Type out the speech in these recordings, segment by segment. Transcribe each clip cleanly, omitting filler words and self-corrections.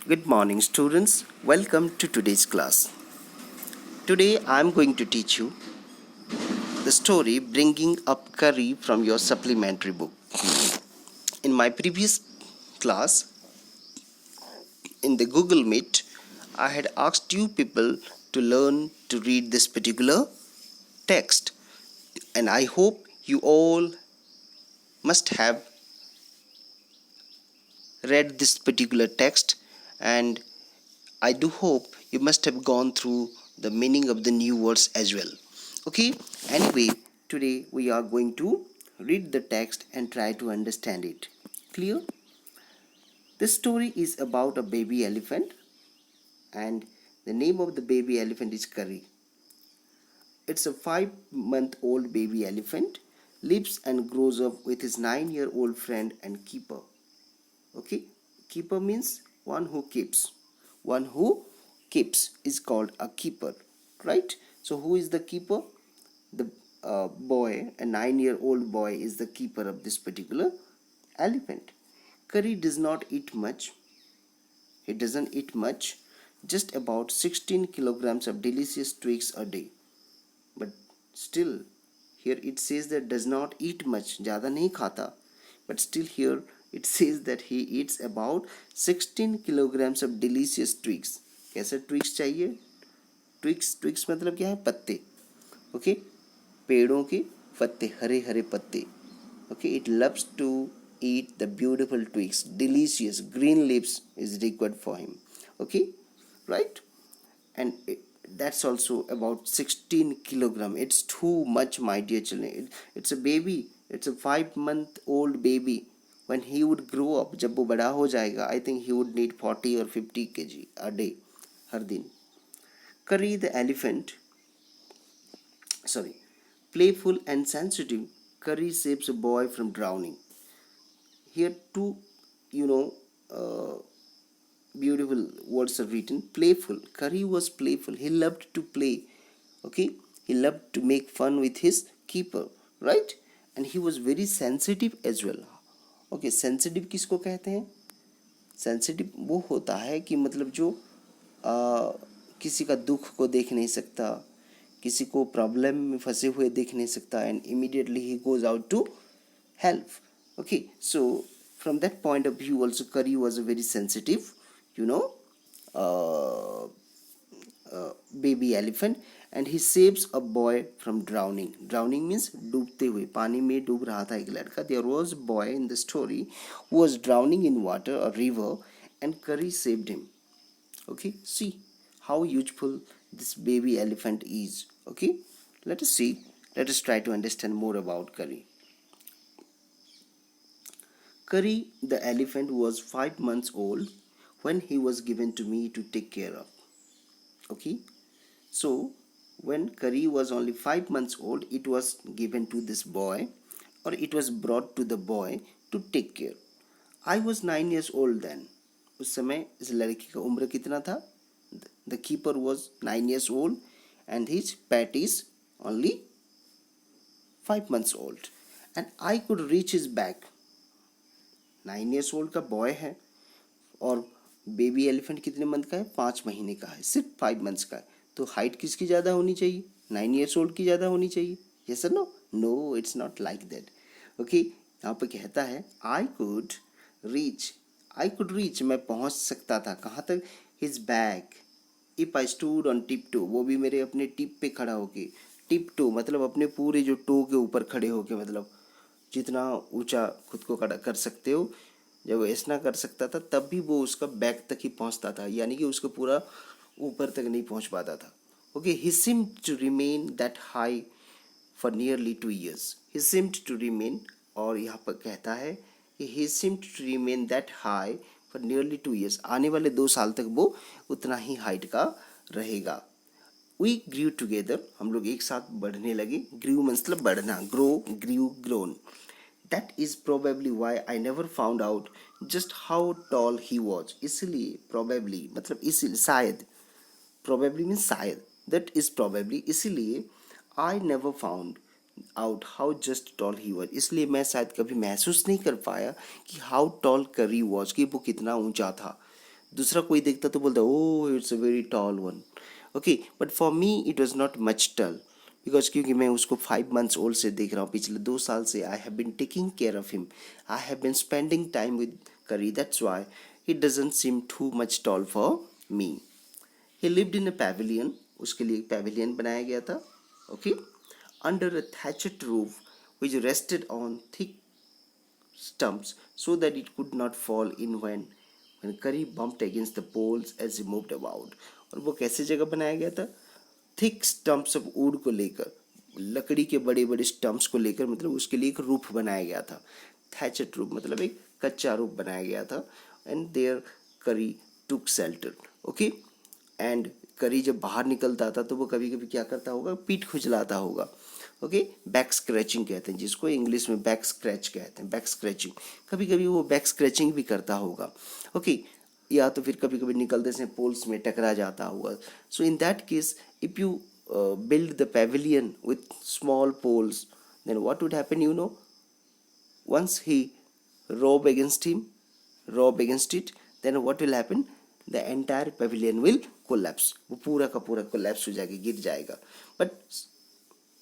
Good morning, students. Welcome to today's class. Today I am going to teach you the story Bringing Up Kari from your supplementary book. In my previous class, in the Google Meet, I had asked you people to learn to read this particular text, and I hope you all must have read this particular text, and I do hope you must have gone through the meaning of the new words as well. Okay, anyway, today we are going to read the text and try to understand it. Clear? This story is about a baby elephant, and the name of the baby elephant is Kari. It's a 5-month-old baby elephant, lives and grows up with his 9-year-old friend and keeper. Okay, keeper means one who keeps. One who keeps is called a keeper, right? So who is the keeper? The boy, a 9-year-old boy, is the keeper of this particular elephant. Kari does not eat much. He doesn't eat much, just about 16 kilograms of delicious twigs a day. But still, here it says that does not eat much, ज़्यादा नहीं खाता. But still here it says that he eats about 16 kilograms of delicious twigs. कैसे twigs चाहिए? Twigs मतलब क्या है? पत्ते. Okay, पेड़ों के पत्ते, हरे हरे पत्ते. Okay, it loves to eat the beautiful twigs. Delicious green leaves is required for him. Okay, right? And that's also about 16 kilogram. It's too much, my dear children. It's a baby. It's a 5-month-old baby. When he would grow up, जब वो बड़ा हो जाएगा, I think he would need 40 or 50 kg a day, हर दिन. Kari the elephant, playful and sensitive, Kari saves a boy from drowning. Here two, beautiful words are written. Playful. Kari was playful. He loved to play. Okay, he loved to make fun with his keeper, right? And he was very sensitive as well. Okay, sensitive किसको कहते हैं? Sensitive वो होता है कि मतलब जो किसी का दुख को देख नहीं सकता, किसी को प्रॉब्लम में फंसे हुए देख नहीं सकता, and immediately he goes out to help. Okay, so from that point of view also Kari was a very sensitive, uh, baby elephant, and he saves a boy from drowning. Drowning means डूबते हुए, पानी में डूब रहा था एक लड़का. There was a boy in the story who was drowning in water, a river, and Kari saved him. Okay, see how useful this baby elephant is. Okay, let us try to understand more about Kari. Kari the elephant was 5 months old when he was given to me to take care of. Okay, so when Kari was only 5 months old, it was given to this boy, or it was brought to the boy to take care. I was 9 years old then. उस समय इस लड़की का उम्र कितना था? The keeper was 9 years old and his pet is only 5 months old, and I could reach his back. 9 years old का boy है, और बेबी एलिफेंट कितने मंथ का है? 5 महीने का है, सिर्फ 5 मंथ्स का है. तो हाइट किसकी ज़्यादा होनी चाहिए? 9 years old की ज़्यादा होनी चाहिए. यस और no? No, it's not like that. Okay, यहाँ पे कहता है आई कुड रीच, मैं पहुँच सकता था. कहाँ तक? His back. If I stood on tiptoe, वो भी मेरे अपने टिप पे खड़ा होके. टिप टो मतलब अपने पूरे जो टो के ऊपर खड़े होके, मतलब जितना ऊंचा खुद को खड़ा कर सकते हो. जब वो ऐसा कर सकता था तब भी वो उसका बैक तक ही पहुंचता था, यानी कि उसका पूरा ऊपर तक नहीं पहुंच पाता था. Okay, he seemed to remain that high for nearly 2 years. He seemed to remain, और यहाँ पर कहता है कि he seemed to remain that high for nearly 2 years. आने वाले 2 साल तक वो उतना ही हाइट का रहेगा. वी ग्रीव टुगेदर, हम लोग एक साथ बढ़ने लगे. ग्रीव मतलब बढ़ना, grow, grew, grown. That is probably why I never found out just how tall he was. इसलिए probably मतलब इसलिए शायद, probably means शायद, that is probably, इसलिए I never found out how just tall he was. इसलिए मैं शायद कभी महसूस नहीं कर पाया कि how tall Kari was, कि वो कितना ऊंचा था. दूसरा कोई देखता तो बोलता oh it's a very tall one. Okay, but for me it was not much tall, because क्योंकि मैं उसको 5 months ओल्ड से देख रहा हूँ, पिछले 2 साल से. I have been taking care of him, I have been spending time with Kari, that's why it doesn't seem too much tall for me. He lived in a pavilion, उसके लिए एक पैविलियन बनाया गया था. Okay, under a thatched roof which rested on thick stumps so that it could not fall in when Curry bumped against the poles as he moved about. और वो कैसे जगह बनाया गया था? थिक स्टम्प्स ऑफ वुड को लेकर, लकड़ी के बड़े बड़े स्टम्प्स को लेकर, मतलब उसके लिए एक रूफ बनाया गया था. थैचड रूफ मतलब एक कच्चा रूफ बनाया गया था. एंड देयर करी टुक शेल्टर. ओके, एंड करी जब बाहर निकलता था तो वो कभी कभी क्या करता होगा, पीठ खुजलाता होगा. ओके, बैक स्क्रैचिंग कहते हैं जिसको, इंग्लिश में बैक स्क्रैच कहते हैं, बैक स्क्रैचिंग. कभी कभी वो बैक स्क्रैचिंग भी करता होगा. ओके, या तो फिर कभी कभी निकलते से पोल्स में टकरा जाता होगा. So in that case if you build the pavilion with small poles, then what would happen, you know? Once he rob against it, then what will happen? The entire pavilion will collapse. वो पूरा का पूरा collapse हो जाएगा, गिर जाएगा. But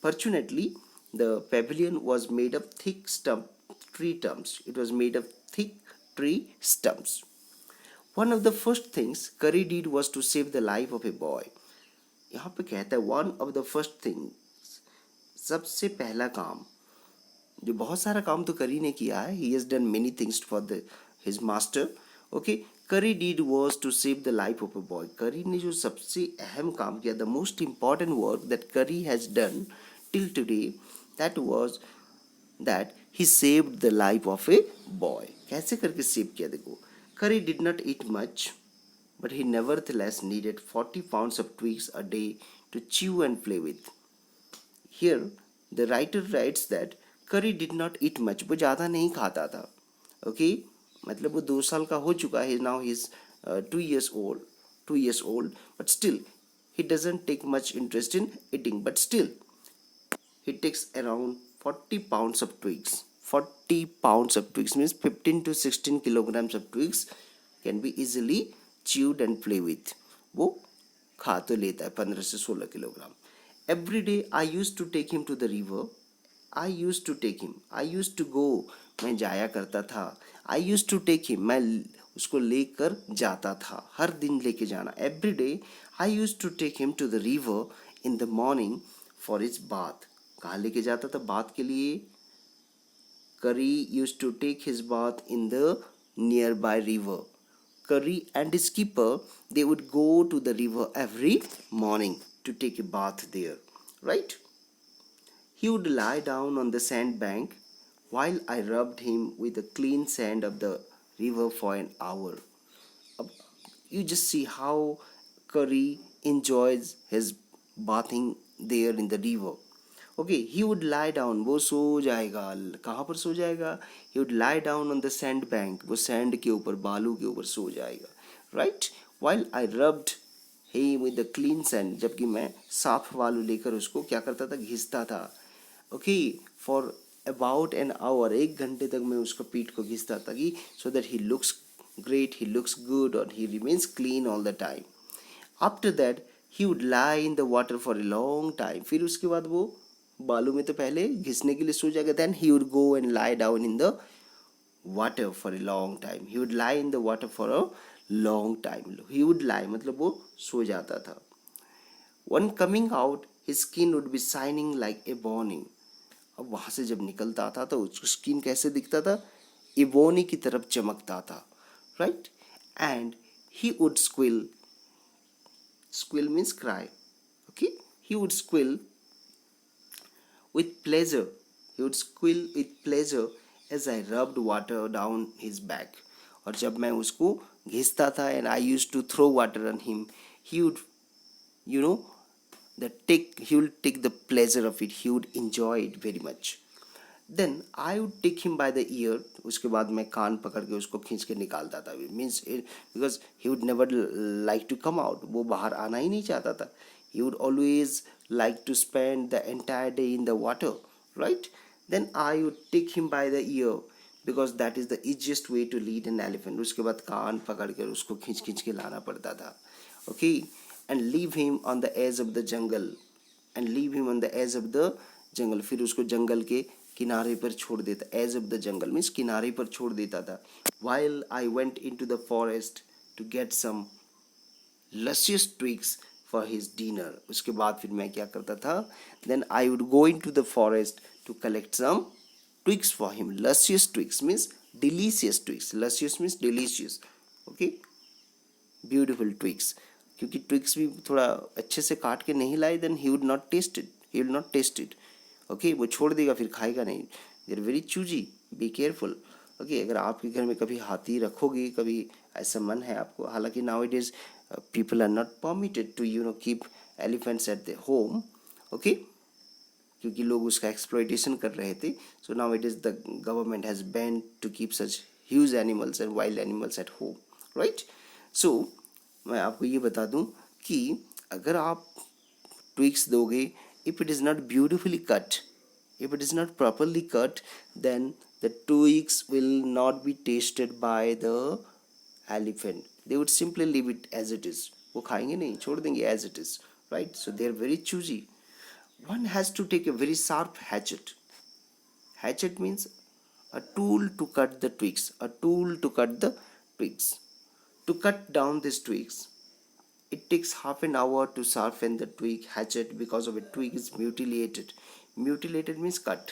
fortunately the pavilion was made of thick tree stumps. It was made of thick tree stumps. One of the first things Curry did was to save the life of a boy. यहाँ पे कहता है one of the first thing, सबसे पहला काम. जो बहुत सारा काम तो करी ने किया है, he has done many things for the his master. Okay, Kari deed was to save the life of a boy. Kari ने जो सबसे अहम काम किया, the most important work that Kari has done till today, that was that he saved the life of a boy. कैसे करके save किया देखो. Kari did not eat much, but he nevertheless needed 40 pounds of twigs a day to chew and play with. Here, the writer writes that Curry did not eat much. वो ज़्यादा नहीं खाता था. Okay? मतलब वो 2 साल का हो चुका है. Now he is 2 years old. 2 years old. But still, he doesn't take much interest in eating. But still, he takes around 40 pounds of twigs. 40 pounds of twigs means 15 to 16 kilograms of twigs can be easily chewed and play with. वो खा तो लेता है 15 से 16 kilogram. Every day I use to take him to the river. I use to take him, I use to go, मैं जाया करता था. I use to take him, मैं उसको लेकर जाता था, हर दिन लेके जाना. Every day I use to take him to the river in the morning for his bath. कहाँ लेके जाता था बाथ के लिए? करी use to take his bath in the near by river. Curry and his keeper, they would go to the river every morning to take a bath there, right? He would lie down on the sand bank while I rubbed him with the clean sand of the river for an hour. You just see how Curry enjoys his bathing there in the river. Okay, he would lie down, वो सो जाएगा. कहाँ पर सो जाएगा? ही would lie down on the sand bank, वो sand के ऊपर, बालू के ऊपर सो जाएगा. Right, while I rubbed he with the clean sand, जबकि मैं साफ बालू लेकर उसको क्या करता था, घिसता था. Okay, for about an hour, 1 घंटे तक मैं उसको पीठ को घिसता था कि so that he looks great, he looks good और he remains clean all the time. After that he would lie in the water for a long time. फिर उसके बाद वो बालू में तो पहले घिसने के लिए सो जाएगा. Then he would go and lie down in the water for a long time. He would lie in the water for a long time. He would lie मतलब वो सो जाता था. When coming out his skin would be shining like ebony. अब वहाँ से जब निकलता था तो उसकी स्किन कैसे दिखता था? एबोनी की तरफ चमकता था. Right, and he would squill. Squill means cry. Okay, he would squill with pleasure. He would squeal with pleasure as I rubbed water down his back. और जब मैं उसको घिसता था and I used to throw water on him, he would, you know, he will take the pleasure of it. He would enjoy it very much. Then I would take him by the ear. उसके बाद मैं कान पकड़ के उसको खींच के निकालता था. Means because he would never like to come out. वो बाहर आना ही नहीं चाहता था. He would always like to spend the entire day in the water, right? Then I would take him by the ear because that is the easiest way to lead an elephant. उसके बाद कान पकड़ कर उसको खींच खींच के लाना पड़ता था. Okay, and leave him on the edge of the jungle. And leave him on the edge of the jungle. फिर उसको जंगल के किनारे पर छोड़ देता. Edge of the jungle means किनारे पर छोड़ देता था. While I went into the forest to get some luscious twigs for his dinner. उसके बाद फिर मैं क्या करता था, then I would go into the forest to collect some twigs for him. Luscious twigs means delicious twigs. Luscious means delicious. Okay, beautiful twigs. क्योंकि twigs भी थोड़ा अच्छे से काट के नहीं लाए, then he would not taste it. He will not taste it. Okay, वो छोड़ देगा, फिर खाएगा नहीं. They are very choosy. Be careful. Okay, अगर आपके घर में कभी हाथी रखोगे, कभी ऐसा मन है आपको, हालांकि now it is people are not permitted to keep elephants at the home. Okay, क्योंकि लोग उसका एक्सप्लॉयटेशन कर रहे थे. So now it is the government has ban to keep such huge animals and wild animals at home. Right. So मैं आपको ये बता दूं कि अगर आप ट्विग्स दोगे, if it is not beautifully cut, if it is not properly cut, then the twigs will not be tasted by the elephant. They would simply leave it as it is. वो खाएंगे नहीं, छोड़ देंगे as it is. Right. So they are very choosy. One has to take a very sharp hatchet. Hatchet means a tool to cut the twigs. A tool to cut the twigs. To cut down these twigs, it takes half an hour to sharpen the twig hatchet because of a twig is mutilated. Mutilated means cut.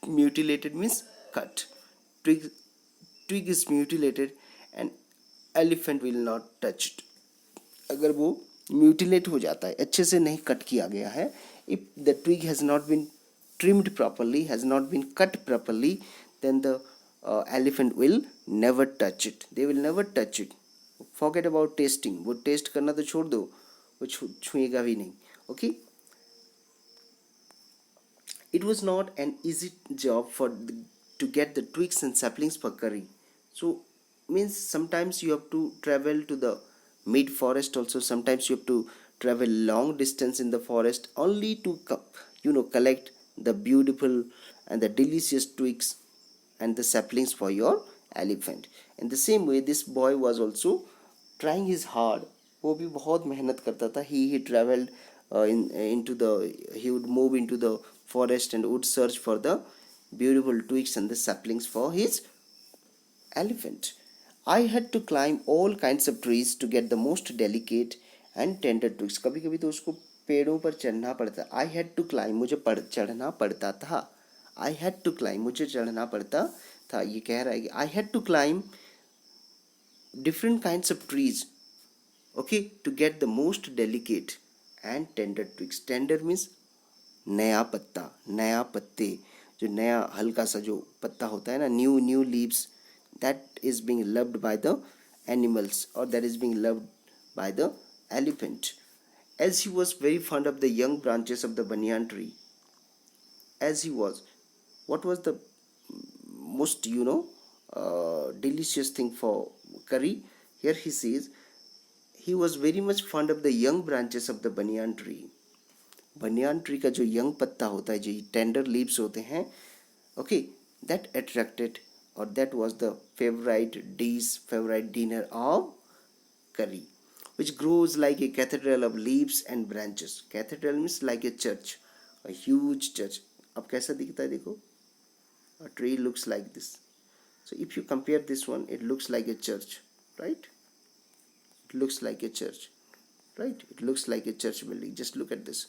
Mutilated means cut. Twig is mutilated and elephant will not touch it. अगर वो mutilate हो जाता है, अच्छे से नहीं cut किया गया है, if the twig has not been trimmed properly, has not been cut properly, then the elephant will never touch it. They will never touch it. Forget about tasting. वो टेस्ट करना तो छोड़ दो, वो छुएगा भी नहीं. Okay. It was not an easy job to get the twigs and saplings for Kari. So means sometimes you have to travel to the mid forest also. Sometimes you have to travel long distance in the forest only to collect the beautiful and the delicious twigs and the saplings for your elephant. In the same way, this boy was also trying his hard. वो भी बहुत मेहनत करता था. He traveled he would move into the forest and would search for the beautiful twigs and the saplings for his elephant. I had to climb all kinds of trees to get the most delicate and tender twigs. कभी कभी तो उसको पेड़ों पर चढ़ना पड़ता. I had to climb, मुझे चढ़ना पड़ता था. I had to climb, मुझे चढ़ना पड़ता था. ये कह रहा है कि I had to climb different kinds of trees, okay, to get the most delicate and tender twigs. Tender means नया पत्ता, नया पत्ते, जो नया हल्का सा जो पत्ता होता है ना, new leaves, that is being loved by the animals, or that is being loved by the elephant. As he was very fond of the young branches of the banyan tree, as he was, what was the most delicious thing for Kari? Here he says he was very much fond of the young branches of the banyan tree. Banyan tree का जो young पत्ता होता है, जो tender leaves होते हैं, okay, that attracted और that was the favourite dinner of करी, which grows like a cathedral of leaves and branches. Cathedral means like a church, a huge church. अब कैसा दिखता है देखो, a tree looks like this. So if you compare this one, it looks like a church, right? It looks like a church, right? It looks like a church building. Just look at this.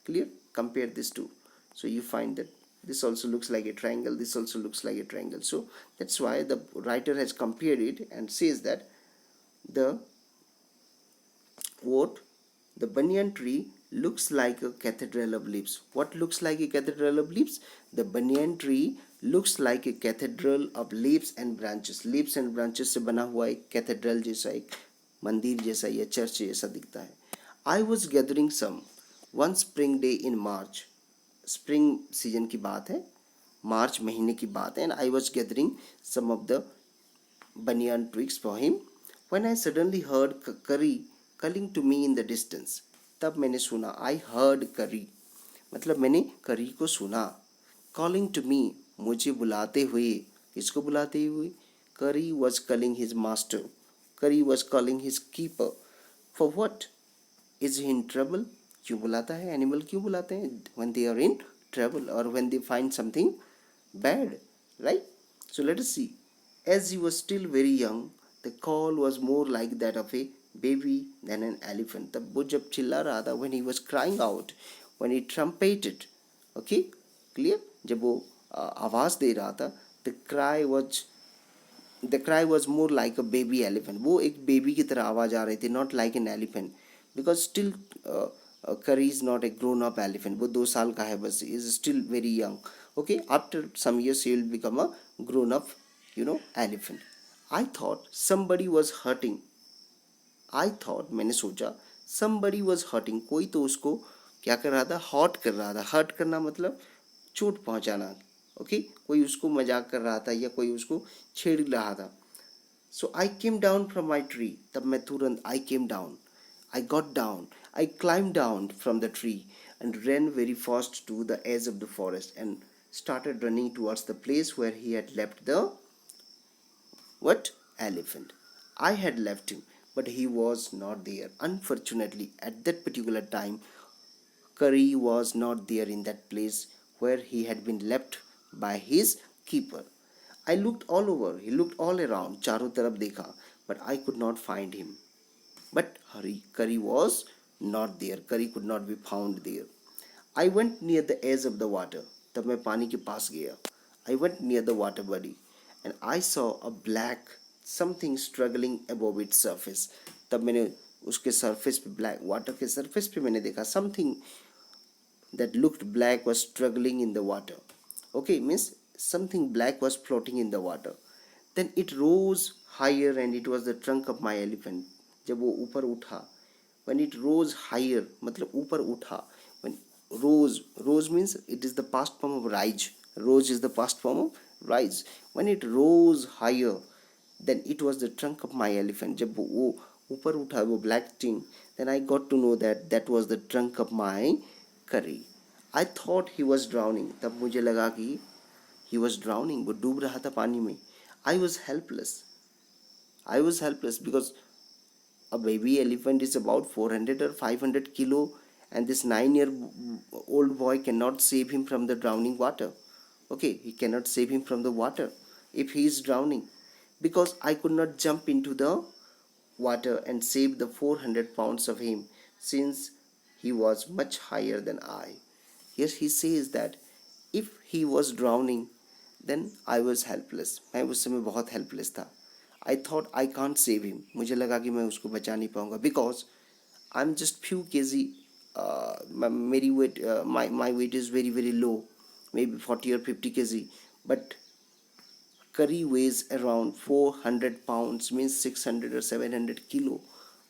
Clear? Compare these two. So you find that this also looks like a triangle, this also looks like a triangle. So that's why the writer has compared it and says that the banyan tree looks like a cathedral of leaves. What looks like a cathedral of leaves? The banyan tree looks like a cathedral of leaves and branches. Leaves and branches से बना हुआ एक cathedral जैसा, एक मंदिर जैसा या church जैसा दिखता है. I was gathering some one spring day in March. Spring season की बात है, मार्च महीने की बात है. And I was gathering some of the banyan twigs for him when I suddenly heard Kari calling to me in the distance. तब मैंने सुना, I heard Kari, मतलब मैंने करी को सुना. Calling to me, मुझे बुलाते हुए. किसको बुलाते हुए? Kari was calling his master. Kari was calling his keeper. For what? Is he in trouble? क्यों बुलाता है? एनिमल क्यों बुलाते हैं? When they are in trouble or when they find something bad, right? So let us see. As he was still very young, the call was more like that of a baby than an elephant. तब वो जब चिल्ला रहा था, when he was crying out, when he trumpeted, okay, clear? जब वो आवाज दे रहा था, the cry was more like a baby elephant. वो एक बेबी की तरह आवाज आ रही थी, not like an elephant, because still Curry is not a grown up elephant. वो 2 साल का है बस, is still very young. Okay, after some years he will become a grown up, elephant. I thought somebody was hurting. I thought, मैंने सोचा, somebody was hurting. कोई तो उसको क्या कर रहा था? हर्ट कर रहा था. हर्ट करना मतलब चोट पहुंचाना. ओके, कोई उसको मजाक कर रहा था या कोई उसको छेड़ रहा था. So I came down from my tree. तब मैं तुरंत I came down, I got down, I climb down from the tree and ran very fast to the edge of the forest and started running towards the place where he had left the what? Elephant. I had left him, but he was not there. Unfortunately, at that particular time, Curry was not there in that place where he had been left by his keeper. I looked all over, he looked all around, चारों तरफ देखा, but I could not find him. But Curry was not there. Curry could not be found there. I went near the edge of the water. तब मैं पानी के पास गया. I went near the water body and I saw a black something struggling above its surface. तब मैंने उसके surface पे black water के surface पे मैंने देखा something that looked black was struggling in the water. Okay, means something black was floating in the water. Then it rose higher and it was the trunk of my elephant. जब वो ऊपर उठा, when it rose higher मतलब ऊपर उठा, when rose means it is the past form of rise. Rose is the past form of rise. When it rose higher, then it was the trunk of my elephant. जब वो ऊपर उठा वो black thing, then I got to know that that was the trunk of my Curry. I thought he was drowning. तब मुझे लगा कि he was drowning. वो डूब रहा था पानी में. I was helpless. I was helpless because a baby elephant is about 400 or 500 kilo and this 9-year-old boy cannot save him from the drowning water. Okay, he cannot save him from the water if he is drowning, because I could not jump into the water and save the 400 pounds of him since he was much higher than I. Here he says that if he was drowning, then I was helpless. मैं उस समय बहुत helpless था. I thought I can't save him. मुझे लगा कि मैं उसको बचा नहीं पाऊंगा because I'm just few kg. मेरी weight, my weight is very very low, maybe 40 or 50 kg. But Curry weighs around 400 pounds, means 600 or 700 kilo,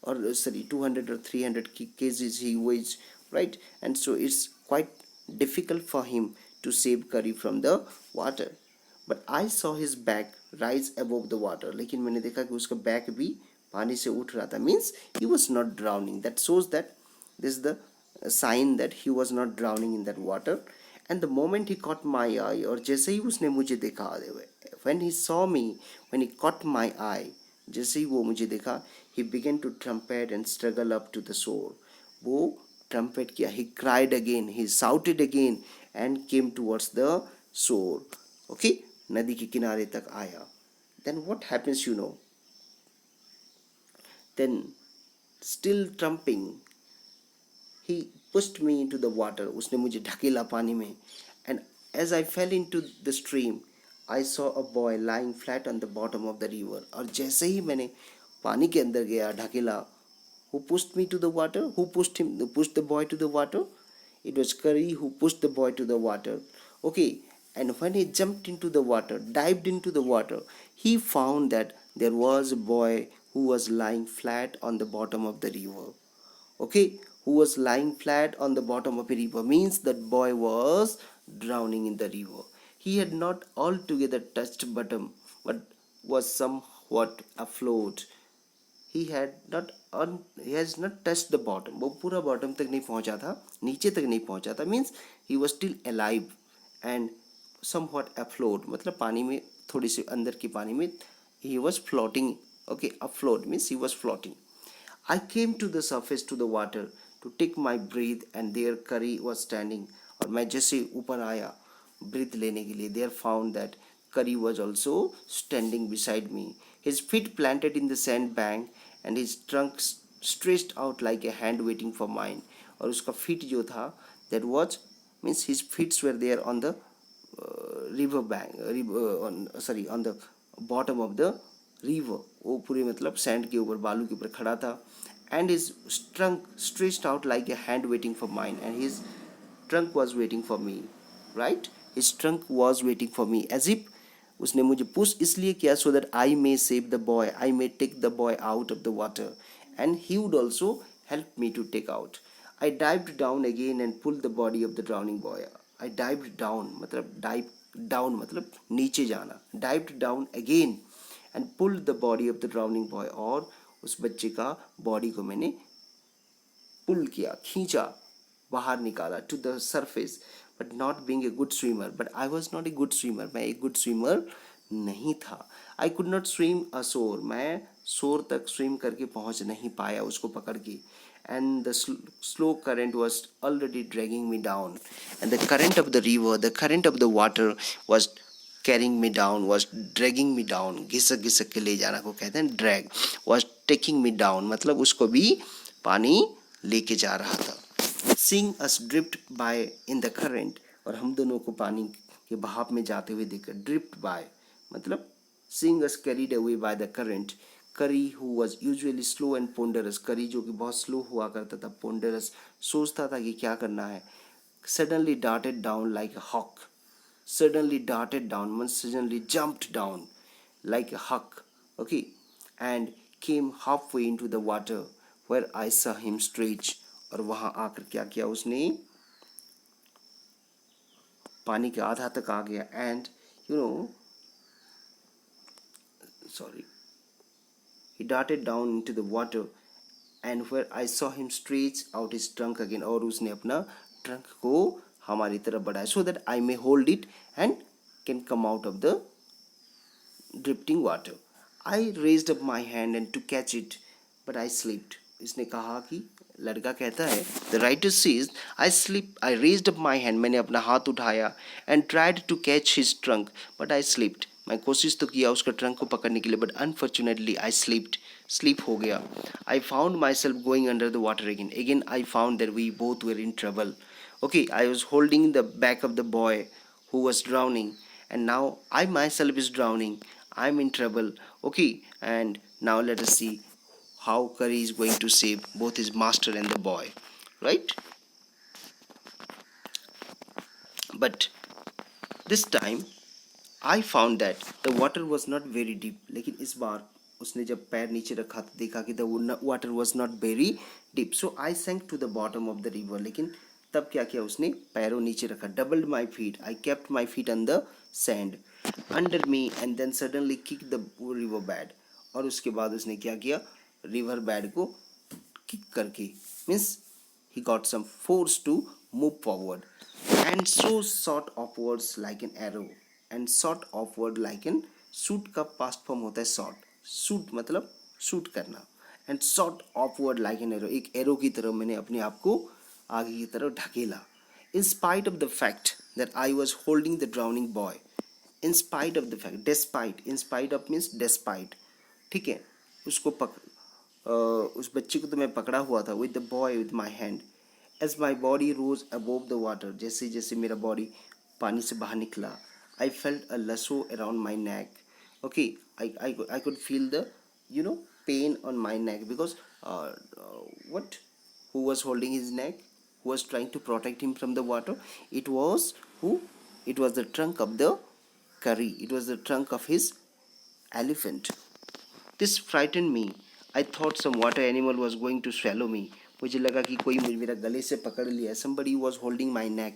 or sorry 200 or 300 kgs he weighs, right? And so it's quite difficult for him to save Curry from the water. But I saw his back rise above the water. लेकिन मैंने देखा कि उसका back भी पानी से उठ रहा था. Means he was not drowning. That shows that this is the sign that he was not drowning in that water. And the moment he caught my eye, और जैसे ही उसने मुझे देखा, when he saw me, when he caught my eye, जैसे ही वो मुझे देखा, he began to trumpet and struggle up to the shore. वो trumpet किया, he cried again, he shouted again and came towards the shore. Okay, नदी के किनारे तक आया. Then what happens, Then still trumping, he pushed me into the water. उसने मुझे ढकेला पानी में. And as I fell into the stream, I saw a boy lying flat on the bottom of the river. और जैसे ही मैंने पानी के अंदर गया ढकेला, who pushed me to the water? Who pushed the boy to the water? It was Curry who pushed the boy to the water. Okay, and when he jumped into the water, dived into the water, he found that there was a boy who was lying flat on the bottom of the river. Okay, who was lying flat on the bottom of a river, means that boy was drowning in the river. He had not altogether touched bottom, but was somewhat afloat. He has not touched the bottom. वो पूरा bottom तक नहीं पहुंचा था, नीचे तक नहीं पहुंचा था, means he was still alive and somewhat afloat, मतलब पानी में थोड़ी सी अंदर की पानी में, he was floating. Okay, afloat means he was floating. I came to the surface to the water to take my breath, and there Kari was standing. और मैं जैसे ऊपर आया breath लेने के लिए, there found that Kari was also standing beside me. His feet planted in the sand bank and his trunk stretched out like a hand waiting for mine. और उसका feet जो था, that was means his feet were there on the river bank, on the bottom of the river. वो पूरे मतलब sand के ऊपर, बालू के ऊपर खड़ा था. And his trunk stretched out like a hand waiting for mine, and his trunk was waiting for me, right? His trunk was waiting for me, as if उसने मुझे पुश इसलिए किया, so that I may save the boy, I may take the boy out of the water, and he would also help me to take out. I dived down again and pulled the body of the drowning boy. I dived down मतलब dive down मतलब नीचे जाना, dived down again and pulled the body of the drowning boy, और उस बच्चे का body को मैंने पुल किया, खींचा, बाहर निकाला, to the surface. But not being a good swimmer, but I was not a good swimmer, मैं एक गुड स्विमर नहीं था. I could not swim ashore, मैं शोर तक स्विम करके पहुंच नहीं पाया उसको पकड़ के. And the slow current was already dragging me down, and the current of the river, the current of the water was carrying me down, was dragging me down. घिसक घिसक के ले जाना को कहते हैं drag. Was taking me down मतलब उसको भी पानी लेके जा रहा था. Seeing us drift by in the current, और हम दोनों को पानी के बहाव में जाते हुए देखकर, drift by मतलब seeing us carried away by the current. Kari, who was usually slow and ponderous, Kari जो कि बहुत स्लो हुआ करता था, ponderous सोचता था कि क्या करना है, suddenly darted down like a hawk. Suddenly darted down means suddenly jumped down like a hawk. Okay, and came halfway into the water where I saw him stretch. और वहां आकर क्या किया उसने, पानी के आधा तक आ गया. and you know sorry he darted down into the water, and where I saw him stretch out his trunk again, और उसने अपना ट्रंक को हमारी तरफ बढ़ाया, so that I may hold it and can come out of the drifting water. I raised up my hand and to catch it, but I slipped. इसने कहा कि लड़का कहता है, the writer says, I raised up my hand, मैंने अपना हाथ उठाया, and tried to catch his trunk, but I slipped. मैं कोशिश तो किया उसका ट्रंक को पकड़ने के लिए, but unfortunately I slipped. Slip हो गया. I found myself going under the water again. Again I found that we both were in trouble. Okay, I was holding the back of the boy who was drowning, and now I myself is drowning. I'm in trouble. Okay, and now let us see how Kari is going to save both his master and the boy, right? But this time I found that the water was not very deep. लेकिन इस बार उसने जब पैर नीचे रखा तो देखा कि the water was not very deep. So I sank to the bottom of the river. लेकिन तब क्या किया उसने, पैरों नीचे रखा, doubled my feet. I kept my feet on the sand under me and then suddenly kicked the river bed. और उसके बाद उसने क्या किया, रिवर बेड को किक करके, means he got some force to move forward and so shot upwards like an arrow. and shot upward like an, shoot का past form होता है shot, shoot मतलब shoot करना, and shot upward like an arrow, एक arrow की तरह मैंने अपने आप को आगे की तरफ ढकेला. In spite of the fact that I was holding the drowning boy, in spite of the fact, despite, in spite of means despite, ठीक है, उसको उस बच्चे को तो मैं पकड़ा हुआ था, with the boy with my hand. As my body rose above the water, जैसे जैसे मेरा बॉडी पानी से बाहर निकला, I felt a lasso around my neck. Okay, I could feel the pain on my neck because what, who was holding his neck, who was trying to protect him from the water? It was who? It was the trunk of the Kari. It was the trunk of his elephant. This frightened me. I thought some water animal was going to swallow me. मुझे लगा कि कोई मुझे मेरा गले से पकड़ लिया. Somebody was holding my neck.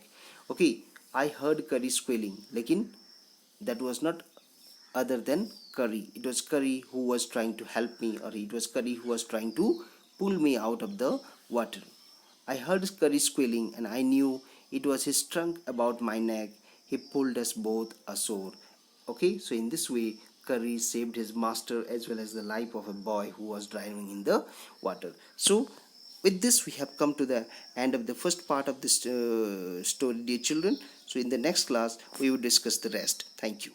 Okay, I heard Kari squealing. लेकिन that was not other than Kari. It was Kari who was trying to help me, or it was Kari who was trying to pull me out of the water. I heard Kari squealing, and I knew it was his trunk about my neck. he pulled us both ashore. Okay, so in this way, Kari saved his master as well as the life of a boy who was drowning in the water. So with this, we have come to the end of the first part of this story, dear children. So in the next class, we will discuss the rest. Thank you.